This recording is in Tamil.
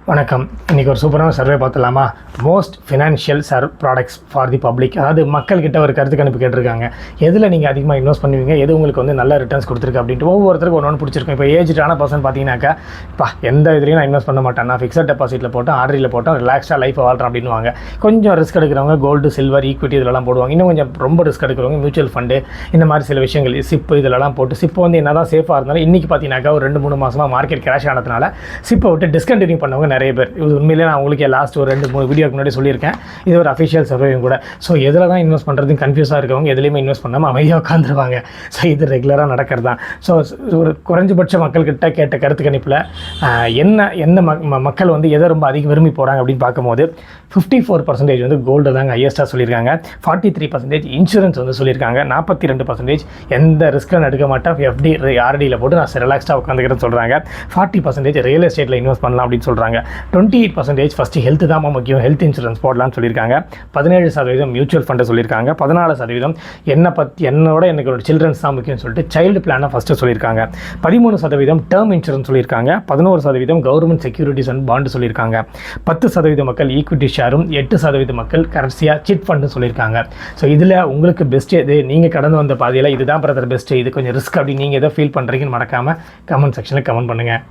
வணக்கம். இன்றைக்கி ஒரு சூப்பரான சர்வே பார்த்துலாமா? Most financial products for the public. அதாவது மக்கள்கிட்ட ஒரு கருத்து கணிப்பு கேட்டிருக்காங்க. எதில் நீங்கள் அதிகமாக இன்வெஸ்ட் பண்ணுவீங்க, எது உங்களுக்கு வந்து நல்ல ரிட்டர்ன்ஸ் கொடுத்துருக்கு அப்படின்ட்டு ஒவ்வொருத்தருக்கு ஒன்று பிடிச்சிருக்கும். இப்போ ஏஜ்டான பர்சன் பார்த்தீங்கன்னாக்கா, இப்போ எந்த இதுலையும் நான் இன்வெஸ்ட் பண்ண மாட்டேன், நான் ஃபிக்ஸட் டெபாசிட்டில் போட்டேன், ஆர்டரியில் போட்டேன், ரிலாக்ஸாக லைஃப் வாழ்கிறேன் அப்படின்வாங்க. கொஞ்சம் ரிஸ்க் எடுக்கிறவங்க கோல்டு, சில்வர், ஈக்விட்டி இதெல்லாம் போடுவாங்க. இன்னும் கொஞ்சம் ரொம்ப ரிஸ்க் எடுக்கிறவங்க மியூச்சுவல் ஃபண்டு, இந்த மாதிரி சில விஷயங்கள், சிப்பு இதெல்லாம் போட்டு, சிப்பு வந்து என்ன தான் சேஃபாக இருந்தாலும் இன்றைக்கி பார்த்தீங்கன்னாக்கா ஒரு 2-3 மாதமாக மார்க்கெட் கிராஷ் ஆனதுனால சிப்பை விட்டு டிஸ்கண்டினியூ பண்ணவங்க நிறைய பேர். இது உண்மையிலே நான் உங்களுக்கு லாஸ்ட் ஒரு 2-3 வீடியோக்கு முன்னாடி சொல்லியிருக்கேன். இது ஒரு அஃபிஷியல் சர்வேயும் கூட. ஸோ எதில் தான் இன்வெஸ்ட் பண்ணுறது கன்ஃபியூஸாக இருக்கவங்க எதுலேயுமே இன்வெஸ்ட் பண்ணாமல் அமைதியாக உட்காந்துருவாங்க. ஸோ இது ரெகுலராக நடக்கிறது தான். ஸோ ஒரு குறைஞ்சபட்ச மக்கள்கிட்ட கேட்ட கருத்து கணிப்பில் எந்த மக்கள் வந்து எதை ரொம்ப அதிகம் விரும்பி போகிறாங்க அப்படின்னு பார்க்கும்போது 54% வந்து கோல்டு தாங்க ஹையஸ்ட்டாக சொல்லியிருக்காங்க. 43% இன்சூரன்ஸ் வந்து சொல்லியிருக்காங்க. 42% எந்த ரிஸ்க்கும் எடுக்க மாட்டேன், FD RDயில் போட்டு நான் ரிலாக்ஸ்டாக உட்காந்துக்கிறேன்னு சொல்கிறாங்க. 40% ரியல் எஸ்டேட்டில் இன்வெஸ்ட் பண்ணலாம் அப்படின்னு சொல்கிறாங்க. 28% ஃபஸ்ட்டு ஹெல்த் தான் முக்கியம், ஹெல்த் இன்சூரன்ஸ் போடலாம்னு சொல்லியிருக்காங்க. 17% மியூச்சுவல் ஃபண்டை சொல்லியிருக்காங்க. 14% என்னோட எனக்கு ஒரு சில்ட்ரன்ஸ் தான் முக்கியம்னு சொல்லிட்டு சைல்டு பிளானை ஃபஸ்ட்டு சொல்லியிருக்காங்க. 13% டேர்ம் இன்சூரன்ஸ் சொல்லியிருக்காங்க. 11% கவர்மெண்ட் செக்யூரிட்டிஸ் அண்ட் பாண்டு சொல்லியிருக்காங்க. 10% மக்கள் ஈக்விட்டி ஷேரும், 8% மக்கள் கரன்சியாக சிட் ஃபண்டு சொல்லியிருக்காங்க. ஸோ இதில் உங்களுக்கு பெஸ்ட் எது, நீங்கள் கடந்து வந்த பாதையில் இதுதான் பிரதர் பெஸ்ட்டு, இது கொஞ்சம் ரிஸ்க் அப்படின்னு நீங்கள் எதை ஃபீல் பண்ணுறீங்கன்னு மறக்காமல் கமெண்ட் செக்ஷனில் கமெண்ட் பண்ணுங்கள்.